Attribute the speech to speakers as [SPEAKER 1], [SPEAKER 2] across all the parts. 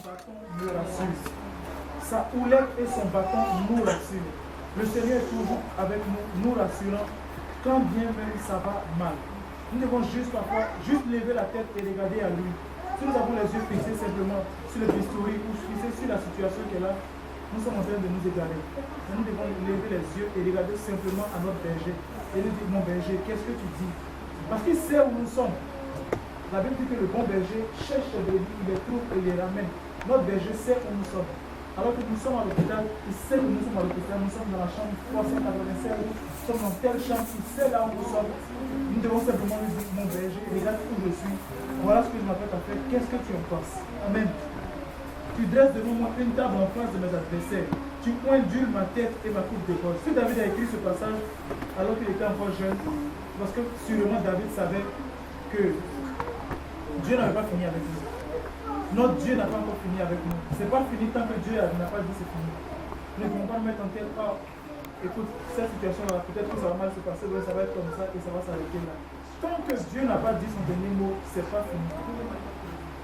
[SPEAKER 1] bâton nous rassure. Sa houlette et son bâton nous rassurent. Le Seigneur est toujours avec nous, nous rassurant, quand bien même ça va mal. Nous devons juste parfois lever la tête et regarder à lui. Si nous avons les yeux fixés simplement sur le bistouri ou fixés sur la situation qu'elle a, nous sommes en train de nous égarer. Mais nous devons lever les yeux et regarder simplement à notre berger. Et lui dire, mon berger, qu'est-ce que tu dis? Parce qu'il sait où nous sommes. La Bible dit que le bon berger cherche les brebis, il les trouve et les ramène. Notre berger sait où nous sommes. Alors que nous sommes à l'hôpital, il sait que nous sommes à l'hôpital, nous sommes dans la chambre 387, nous sommes dans telle chambre, il sait là où nous sommes. Nous devons simplement lui dire, mon berger, regarde où je suis. Voilà ce que je m'apprête à faire, qu'est-ce que tu en penses? Amen. Tu dresses devant moi une table en face de mes adversaires. Tu indules ma tête et ma coupe d'épaule. Si David a écrit ce passage alors qu'il était encore jeune, parce que sûrement David savait que Dieu n'avait pas fini avec nous. Notre Dieu n'a pas encore fini avec nous. Ce n'est pas fini tant que Dieu n'a pas dit c'est fini. Nous ne pouvons pas mettre en tête, oh, écoute, cette situation-là, peut-être que ça va mal se passer, ça va être comme ça et ça va s'arrêter là. Tant que Dieu n'a pas dit son dernier mot, ce n'est pas fini.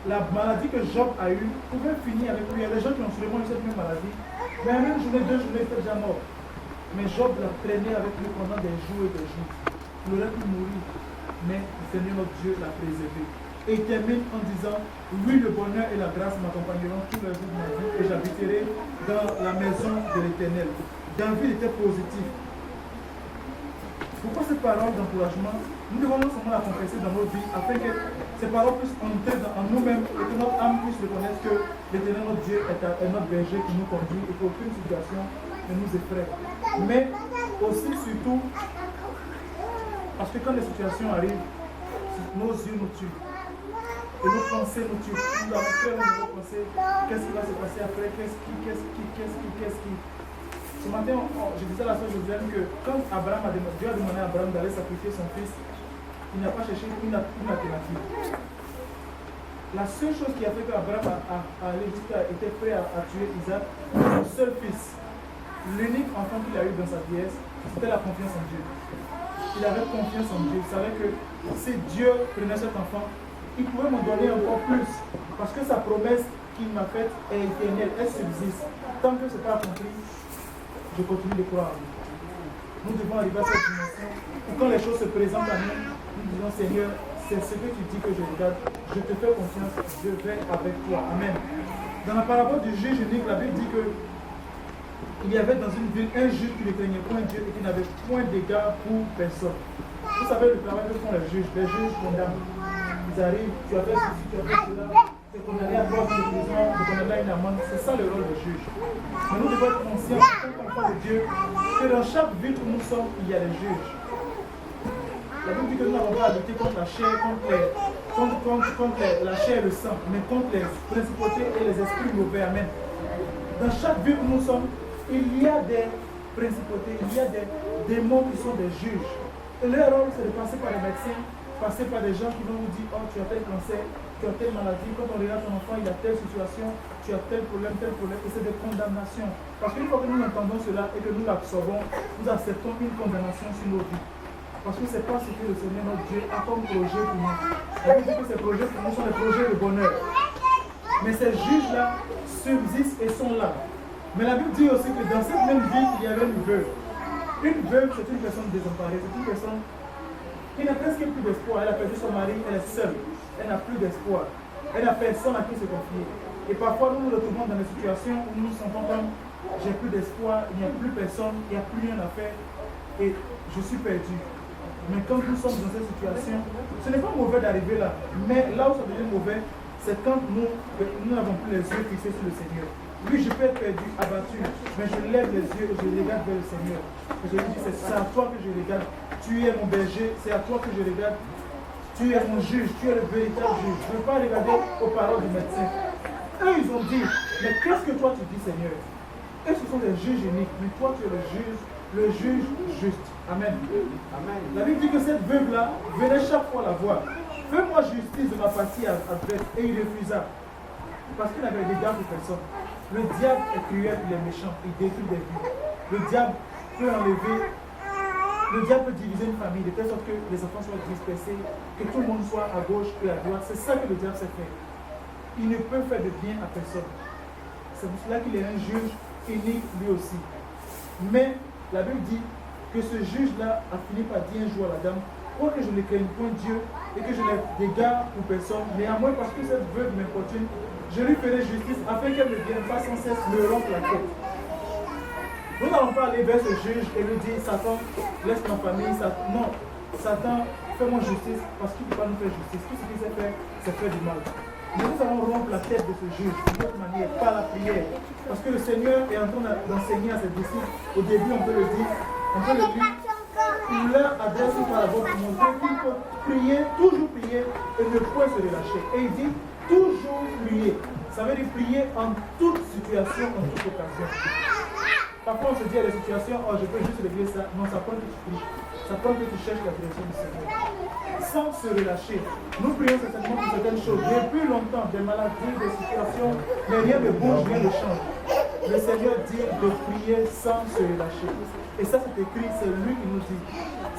[SPEAKER 1] La maladie que Job a eue pouvait finir avec lui. Il y a des gens qui ont sûrement eu cette même maladie, mais en une journée, 2 journées, il était déjà mort. Mais Job l'a traîné avec lui pendant des jours et des jours. Il aurait pu mourir, mais le Seigneur notre Dieu l'a préservé. Et il termine en disant, oui, le bonheur et la grâce m'accompagneront tous les jours de ma vie et j'habiterai dans la maison de l'Éternel. David était positif. Pourquoi cette parole d'encouragement? Nous devons non seulement la confesser dans nos vies afin que ces paroles puissent entrer en nous-mêmes et que notre âme puisse reconnaître que l'Éternel notre Dieu est notre berger qui nous conduit et qu'aucune situation ne nous effraie. Mais aussi, surtout, parce que quand les situations arrivent, nos yeux nous tuent. Et nos pensées nous tuent. Nous avons peur de nos pensées. Qu'est-ce qui va se passer après? Qu'est-ce qui? Ce matin, je disais à la sœur Josiane que quand Dieu a demandé à Abraham d'aller sacrifier son fils, il n'a pas cherché une alternative. La seule chose qui a fait qu'Abraham était prêt à tuer Isaac, son seul fils, l'unique enfant qu'il a eu dans sa vieillesse, c'était la confiance en Dieu. Il avait confiance en Dieu. Il savait que si Dieu prenait cet enfant, il pouvait m'en donner encore plus. Parce que sa promesse qu'il m'a faite est éternelle, elle subsiste. Tant que ce n'est pas accompli, je continue de croire en lui. Nous devons arriver à cette dimension où quand les choses se présentent à nous, nous disons Seigneur, c'est ce que tu dis que je regarde, je te fais confiance, je vais avec toi. Amen. Dans la parabole du juge unique, la Bible dit que il y avait dans une ville un juge qui ne craignait point Dieu et qui n'avait point d'égard pour personne. Vous savez le travail que font les juges condamnent. Ils arrivent, tu as fait ceci, tu as fait cela, tu es condamné à 3 ans de prison, tu es condamné à une amende. C'est ça le rôle des juges. Mais nous devons être conscients, en tant qu'enfants de Dieu, que dans chaque ville où nous sommes, il y a des juges. La Bible dit que nous n'avons pas à lutter contre la chair, contre la chair et le sang, mais contre les principautés et les esprits mauvais. Amen. Dans chaque ville où nous sommes, il y a des principautés, il y a des démons qui sont des juges. Et leur rôle, c'est de passer par les médecins, passer par des gens qui vont vous dire, oh, tu as tel cancer, tu as telle maladie, quand on regarde ton enfant, il a telle situation, tu as tel problème, et c'est des condamnations. Parce qu'une fois que nous entendons cela et que nous l'absorbons, nous acceptons une condamnation sur nos vies. Parce que ce n'est pas ce que le Seigneur notre Dieu a comme projet pour nous. La Bible dit que ces projets pour nous sont des projets de bonheur. Mais ces juges-là subsistent et sont là. Mais la Bible dit aussi que dans cette même ville, il y avait une veuve. Une veuve, c'est une personne désemparée, c'est une personne qui n'a presque plus d'espoir. Elle a perdu son mari, elle est seule. Elle n'a plus d'espoir. Elle n'a personne à qui se confier. Et parfois, nous nous retrouvons dans des situations où nous nous sentons comme j'ai plus d'espoir, il n'y a plus personne, il n'y a plus rien à faire et je suis perdu. Mais quand nous sommes dans cette situation, ce n'est pas mauvais d'arriver là. Mais là où ça devient mauvais, c'est quand nous n'avons plus les yeux fixés sur le Seigneur. Oui, je peux être perdu, abattu, mais je lève les yeux et je regarde vers le Seigneur. Et je lui dis, c'est à toi que je regarde. Tu es mon berger, c'est à toi que je regarde. Tu es mon juge, tu es le véritable juge. Je ne veux pas regarder aux paroles du médecin. Eux, ils ont dit, mais qu'est-ce que toi tu dis, Seigneur? Eux, ce sont des juges uniques, mais toi, tu es le juge juste. Amen. Amen. La Bible dit que cette veuve-là venait chaque fois la voir. Fais-moi justice de ma partie adverse. Et il refusa. Parce qu'il n'avait d'égard pour personne. Le diable est cruel, il est méchant, il détruit des vies. Le diable peut enlever, le diable peut diviser une famille de telle sorte que les enfants soient dispersés, que tout le monde soit à gauche et à droite. C'est ça que le diable sait faire. il ne peut faire de bien à personne. C'est pour cela qu'il est un juge unique lui aussi. Mais la Bible dit que ce juge-là a fini par dire un jour à la dame, pour que je ne craigne point Dieu et que je n'ai d'égard pour personne, néanmoins parce que cette veuve m'importune, je lui ferai justice afin qu'elle ne vienne pas sans cesse me rompre la tête. Nous n'allons pas aller vers ce juge et lui dire, Satan, laisse ma famille, non, Satan, fais-moi justice parce qu'il ne peut pas nous faire justice. Tout ce qu'il sait faire, c'est faire du mal. Mais nous allons rompre la tête de ce juge d'une autre manière, par la prière. Parce que le Seigneur est en train d'enseigner à ses disciples. Au début, on peut le dire, on peut le dire. Il leur adresse par la voix pour montrer qu'il faut prier, toujours prier et ne point se relâcher. Et il dit toujours prier. Ça veut dire prier en toute situation, en toute occasion. Parfois on se dit à des situations, oh je peux juste régler ça. Non, ça prend que tu pries. Ça prend que tu cherches la direction du Seigneur. Sans se relâcher. Nous prions certainement pour certaines choses. Depuis longtemps, des maladies, des situations, mais rien ne bouge, rien ne change. Le Seigneur dit de prier sans se relâcher. Et ça c'est écrit, c'est lui qui nous dit.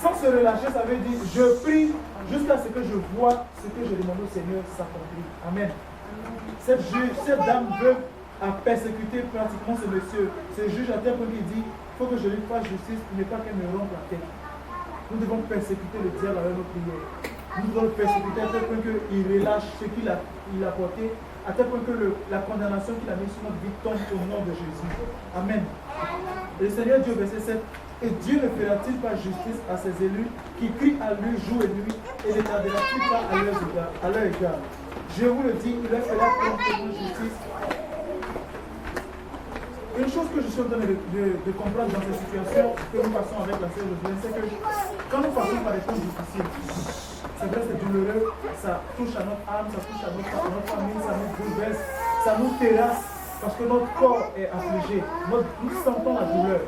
[SPEAKER 1] Sans se relâcher, ça veut dire je prie jusqu'à ce que je vois ce que je demande au Seigneur s'accomplir. Amen. Cette dame veut a persécuté pratiquement ce monsieur. Ce juge à tel point qu'il dit, il faut que je lui fasse justice pour ne pas qu'elle me rompe la tête. Nous devons persécuter le diable avec nos prières. Nous devons le persécuter à tel point qu'il relâche ce qu'il a porté, à tel point que la condamnation qu'il a mise sur notre vie tombe au nom de Jésus. Amen. Et le Seigneur dit au verset 7, et Dieu ne fera-t-il pas justice à ses élus qui crient à lui jour et nuit et ne tardera-t-il pas à leur égard? Je vous le dis, il leur fera promptement justice. Une chose que je suis en train de comprendre dans cette situation que nous passons avec la sœur Josiane, c'est que quand nous passons par des choses difficiles, c'est vrai, c'est douloureux, ça touche à notre âme, ça touche à notre famille, ça nous bouleverse, ça nous terrasse, parce que notre corps est affligé. Nous sentons la douleur.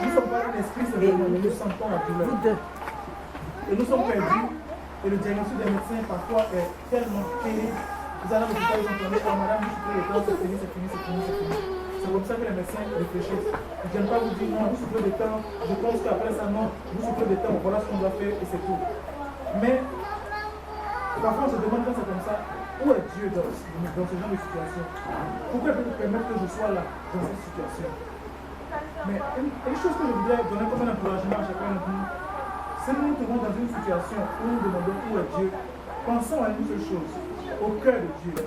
[SPEAKER 1] Nous ne sommes pas un esprit, c'est vraiment, mais nous sentons la douleur. Et nous sommes perdus, et le diagnostic des médecins parfois est tellement terrible. Vous allez à l'hôpital, vous entendez, oh madame, vous souffrez le temps, c'est fini, c'est fini, c'est fini, c'est fini. C'est comme ça que les médecins réfléchissent. Ils ne viennent pas vous dire non, vous souffrez de temps, je pense qu'après ça, non, vous souffrez de temps, voilà ce qu'on doit faire et c'est tout. Mais parfois on se demande quand c'est comme ça, où est Dieu dans ce genre de situation? Pourquoi il peut nous permettre que je sois là, dans cette situation? Mais une chose que je voudrais donner comme un encouragement à chacun de nous, c'est que nous nous trouvons dans une situation où nous demandons où est Dieu. Pensons à une seule chose, au cœur de Dieu.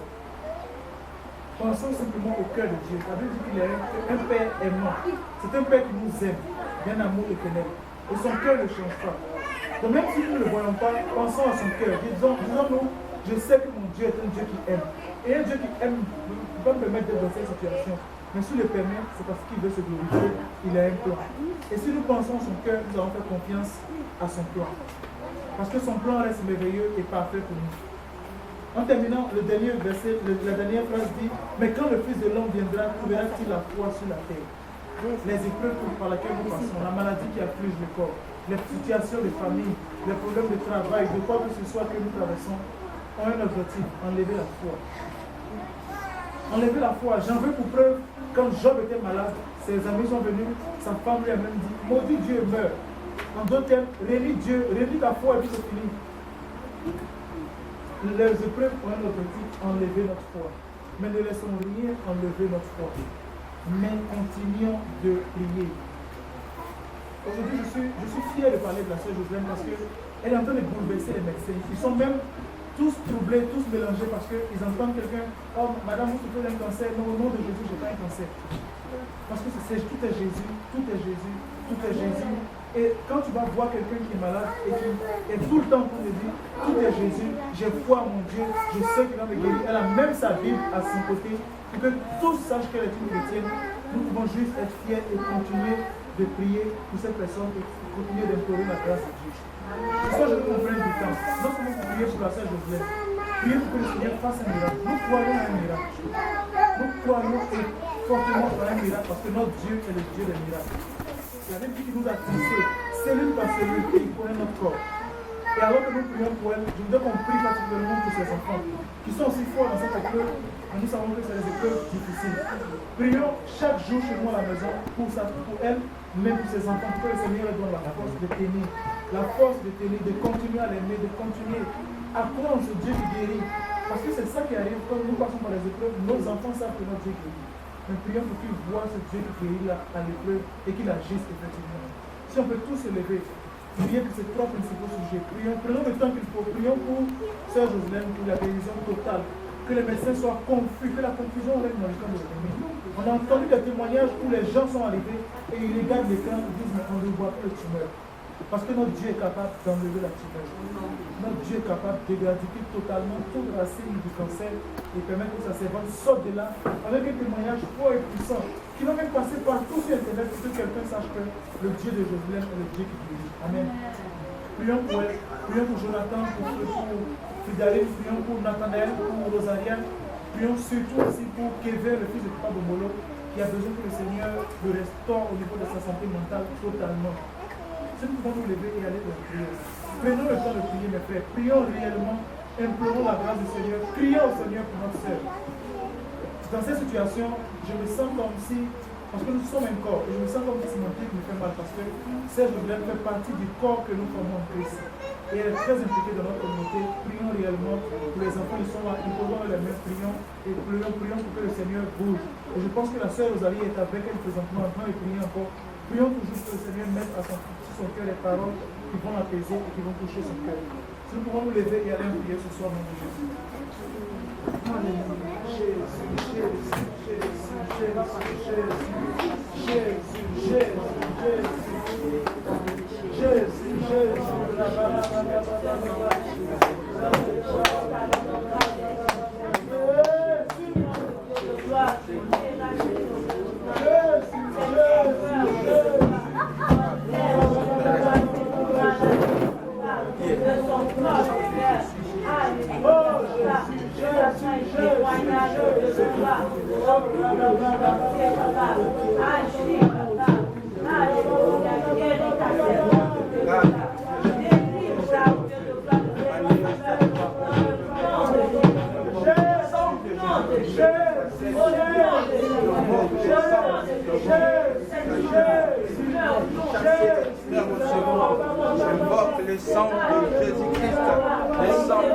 [SPEAKER 1] Pensons simplement au cœur de Dieu. La Bible dit qu'il est un Père aimant. C'est un Père qui nous aime, d'un amour éternel. Et son cœur ne change pas. Donc même si nous ne le voyons pas, pensons à son cœur. Disons-nous, je sais que mon Dieu est un Dieu qui aime. Et un Dieu qui aime ne peut pas me permettre d'être dans cette situation. Mais s'il le permet, c'est parce qu'il veut se glorifier. Il a un plan. Et si nous pensons à son cœur, nous allons faire confiance à son plan. Parce que son plan reste merveilleux et parfait pour nous. En terminant, le dernier verset, la dernière phrase dit, mais quand le Fils de l'homme viendra, trouvera-t-il la foi sur la terre? Les épreuves par lesquelles nous passons, la maladie qui afflige le corps, les situations de famille, les problèmes de travail, de quoi que ce soit que nous traversons, ont un objectif, enlever la foi. Enlever la foi. J'en veux pour preuve, quand Job était malade, ses amis sont venus, sa femme lui a même dit, maudit Dieu meurt. En d'autres termes, réunis Dieu, réunis ta foi et puis c'est fini. Les épreuves ont un objectif, enlever notre foi. Mais ne laissons rien enlever notre foi. Mais continuons de prier. Aujourd'hui, je suis fier de parler de la sœur Josiane parce qu'elle est en train de bouleverser les médecins. Ils sont même tous troublés, tous mélangés parce qu'ils entendent quelqu'un, oh madame, vous souffrez d'un cancer. Non, au nom de Jésus, je n'ai pas un cancer. Parce que tout est Jésus, tout est Jésus, tout est Jésus. Et quand tu vas voir quelqu'un qui est malade et qui est tout le temps pour te dire, tout est Jésus, j'ai foi en mon Dieu, je sais qu'il va me guérir. Elle a même sa Bible à son côté, pour que tous sachent qu'elle est une chrétienne. Nous pouvons juste être fiers et continuer de prier pour cette personne et continuer d'implorer la grâce de Dieu. C'est ça que je comprends du temps. Lorsque vous priez pour la sœur Josiane, priez pour que le Seigneur fasse un miracle. Nous croyons à un miracle. Nous croyons fortement à un miracle parce que notre Dieu est le Dieu des miracles. La Bible dit qu'il nous a tissés, cellule par cellule, et il connaît notre corps. Et alors que nous prions pour elle, je voudrais qu'on prie particulièrement pour ses enfants, qui sont aussi forts dans cette épreuve, mais nous savons que c'est des épreuves difficiles. Prions chaque jour chez nous à la maison pour elle, mais pour ses enfants, pour que le Seigneur leur donne la force de tenir. La force de tenir, de continuer à l'aimer, de continuer à croire en ce Dieu qui guérit. Parce que c'est ça qui arrive quand nous passons par les épreuves. Nos enfants savent que notre Dieu guérit. Mais prions pour qu'ils voient ce Dieu qui guérit là à l'épreuve et qu'il agisse effectivement. Si on peut tous se lever, priez pour ces trois principaux sujets. Prenons le temps qu'il faut. Prions pour Sœur Joselaine, pour la guérison totale. Que les médecins soient confus, que la confusion règne dans le camp de l'ennemi. On a entendu des témoignages où les gens sont arrivés et ils regardent l'écran et disent mais on ne voit plus le tumeur. Parce que notre Dieu est capable d'enlever la tumeur. Notre Dieu est capable d'éradiquer totalement toute racine du cancer et permettre que sa servante sorte de là avec un témoignage fort et puissant qui va même passer partout sur Internet pour que quelqu'un sache que le Dieu de Joselaine est le Dieu qui guérit. Amen. Prions pour elle, prions pour Jonathan, pour Fidaline, prions pour Nathanaël, pour Rosaria. Prions surtout aussi pour Kevin, le fils de Papa Bomolo, qui a besoin que le Seigneur le restaure au niveau de sa santé mentale totalement. Si nous pouvons nous lever et aller dans la prière. Prenons le temps de prier, mes frères. Prions réellement, implorons la grâce du Seigneur. Prions au Seigneur pour notre sœur. Dans cette situation, je me sens comme si, parce que nous sommes un corps, et je me sens comme si mon pied me fait mal, parce que Sœur Joselaine fait partie du corps que nous formons en Christ. Et elle est très impliquée dans notre communauté. Prions réellement pour les enfants qui sont là, imposons les mains, prions et prions pour que le Seigneur bouge. Et je pense que la sœur Rosalie est avec elle présentement en train de prier encore. Prions toujours que le Seigneur mette sur son cœur les paroles qui vont l'apaiser et qui vont toucher son cœur. Si nous pouvons nous lever et aller prier ce soir, mon Jésus.
[SPEAKER 2] J'invoque le sang de Jésus-Christ, le sang de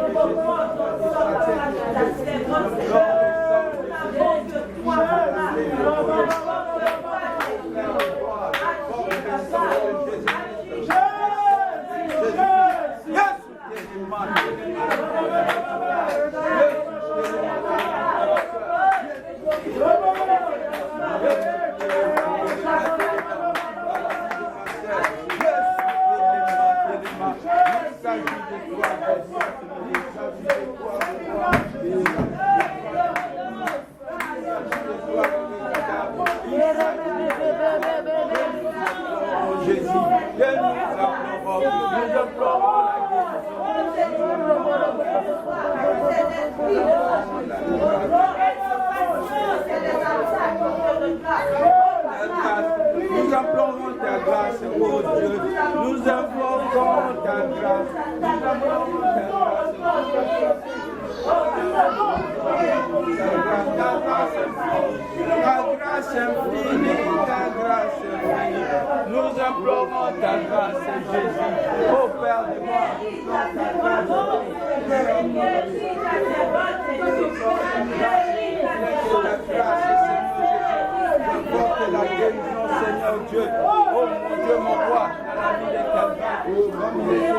[SPEAKER 2] Nous implorons ta grâce, oh Dieu. Nous invoquons ta grâce. Nous implorons ta grâce. Ta grâce infinie, ta grâce infinie. Nous implorons ta grâce, Jésus. Oh Père de moi, ta grâce. J'invoque la guérison, Seigneur Dieu. Oh mon Dieu, mon roi, dans la vie de quelqu'un, comme il est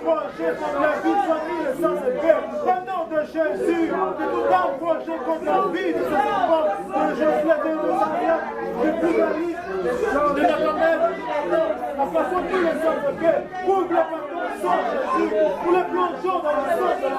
[SPEAKER 1] projet contre la vie, famille et sans-effet. Au nom de Jésus, de tout un projet contre la vie de ces enfants, de Josué, de Rosaria, de Pougali, de Nakamel, en passant tous les sans-effets, pour le pardon sans Jésus, pour les plongeons dans le sang de la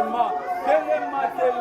[SPEAKER 1] mort.
[SPEAKER 3] Que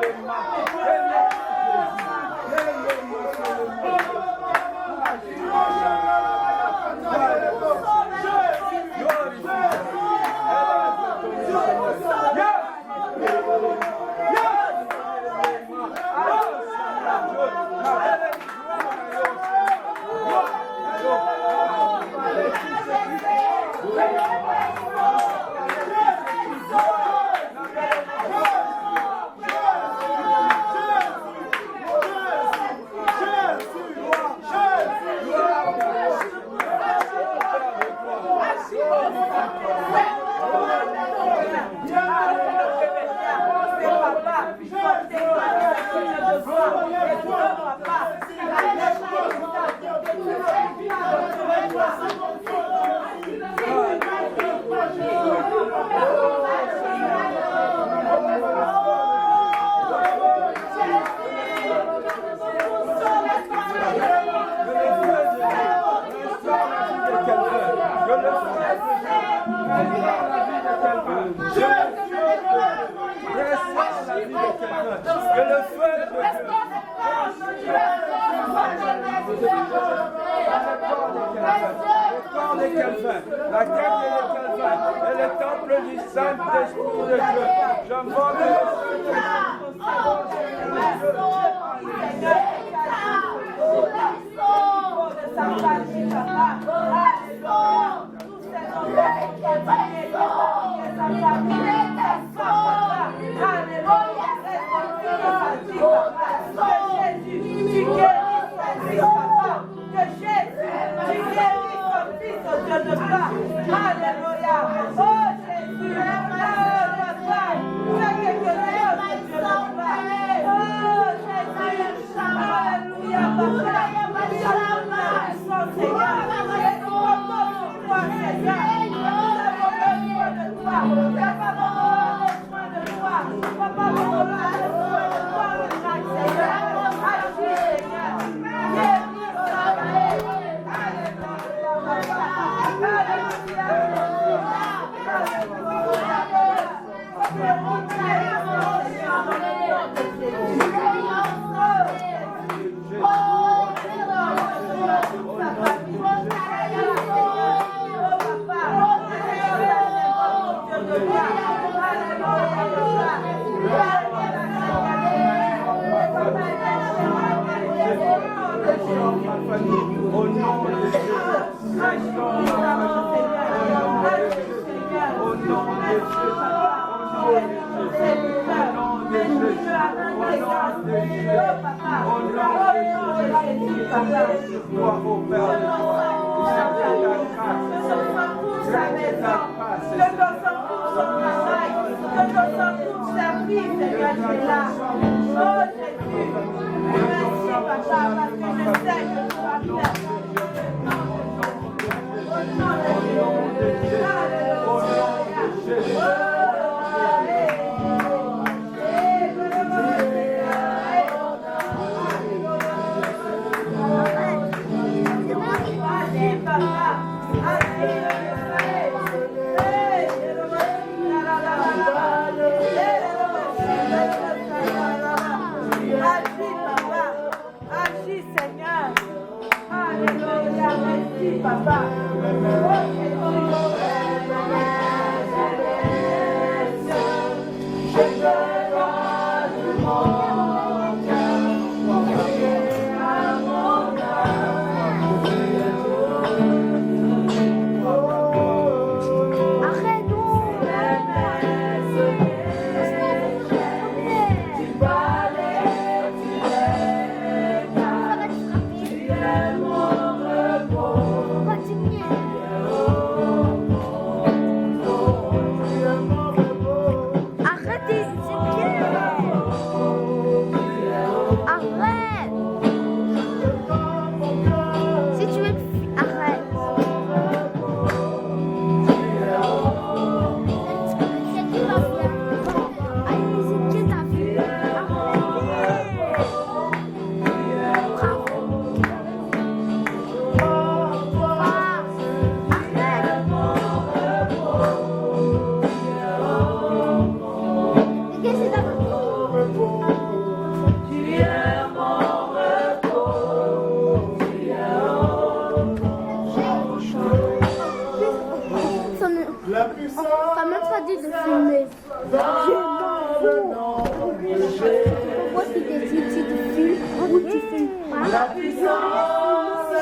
[SPEAKER 2] La puissance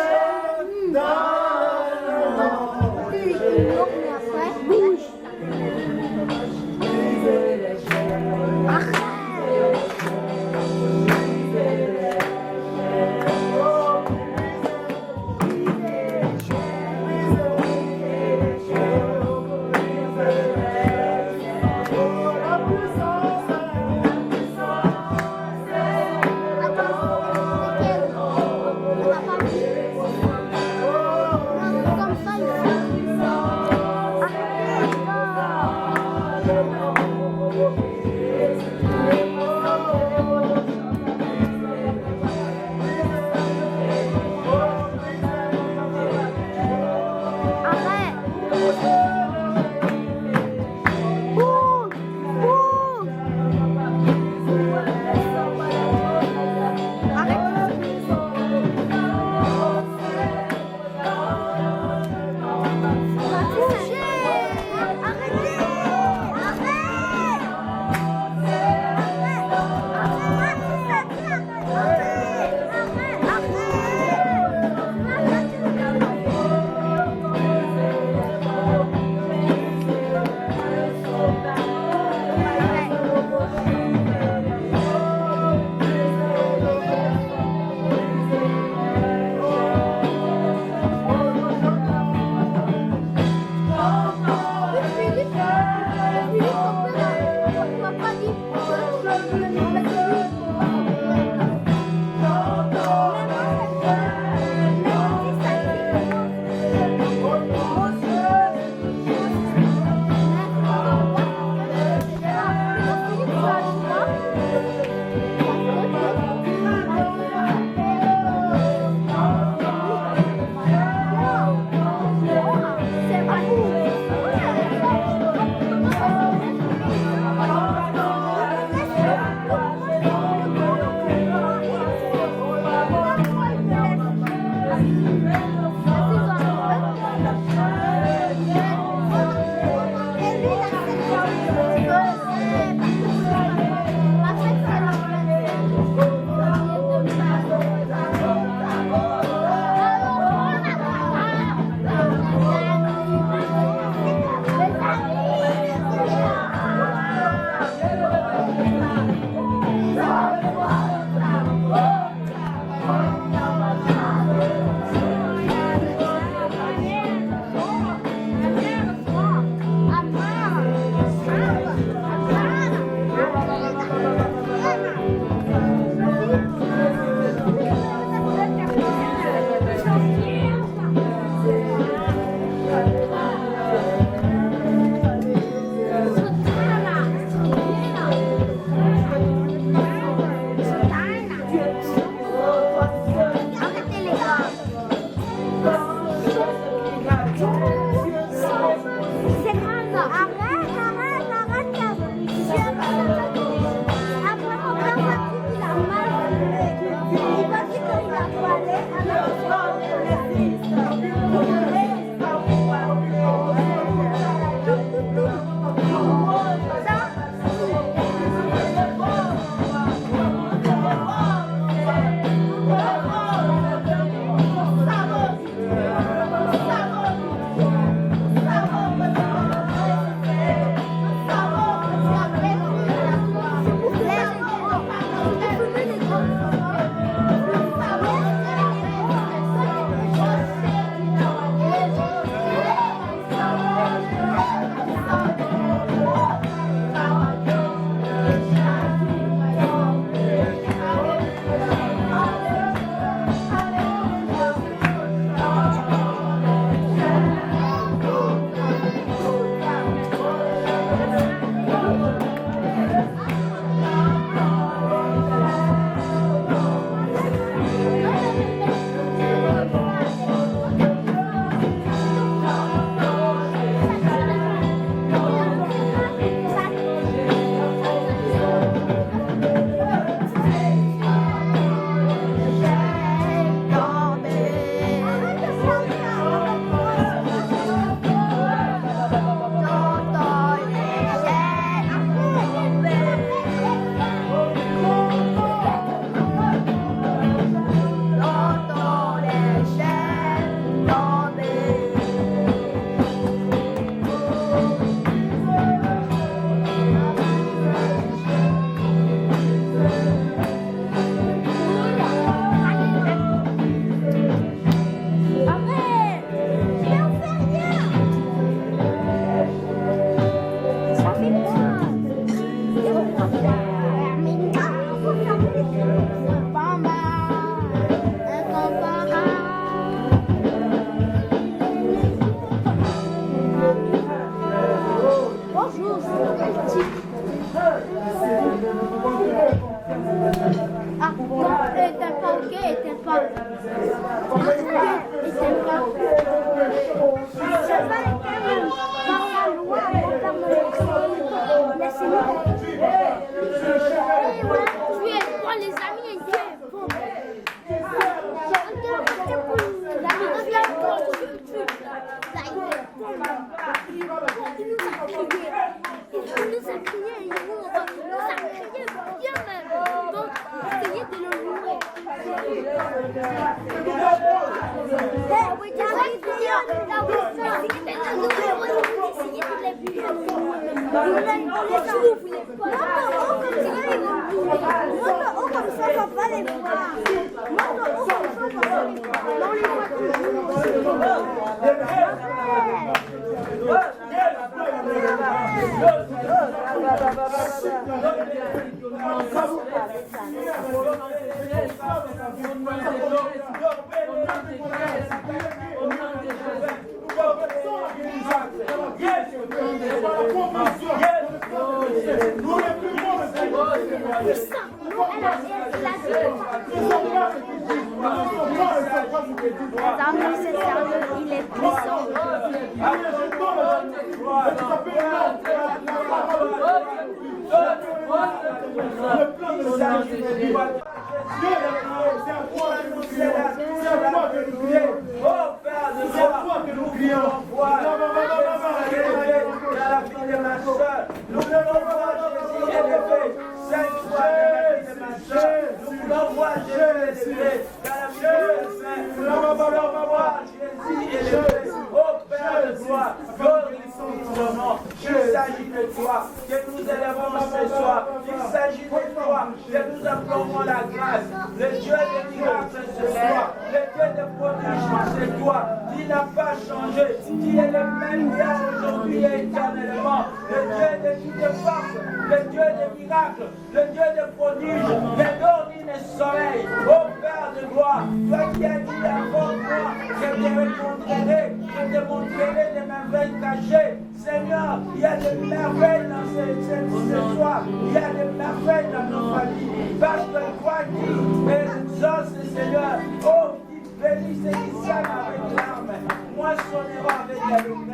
[SPEAKER 2] dans le nom de Jésus. Bouge.
[SPEAKER 3] Attends, cœur n'était pas. Notre cœur n'était pas. Je vais éternel par la loi, par mon esprit. Laissez-moi. Et ouais, tu es bon, les amis, et Dieu est bon. Il est puissant.
[SPEAKER 2] Il s'agit de toi, que nous élevons ce soir. Il s'agit de toi, que nous implorons la grâce. Le Dieu des miracles ce soir, le Dieu des prodiges c'est toi, qui n'a pas changé, qui est le même hier, aujourd'hui et éternellement. Le Dieu de toutes les forces, le Dieu des miracles, le Dieu des prodiges, le dormi des soleils. Ô Père de gloire, toi qui as dit avant moi, je te répondrai, je te montrerai des merveilles cachées. Seigneur, il y a des merveilles dans ce soir, il y a des merveilles dans nos familles, parce que toi qui exauces, Seigneur, oh, qui bénit et qui sème avec l'arme, moissonnera avec la lumière.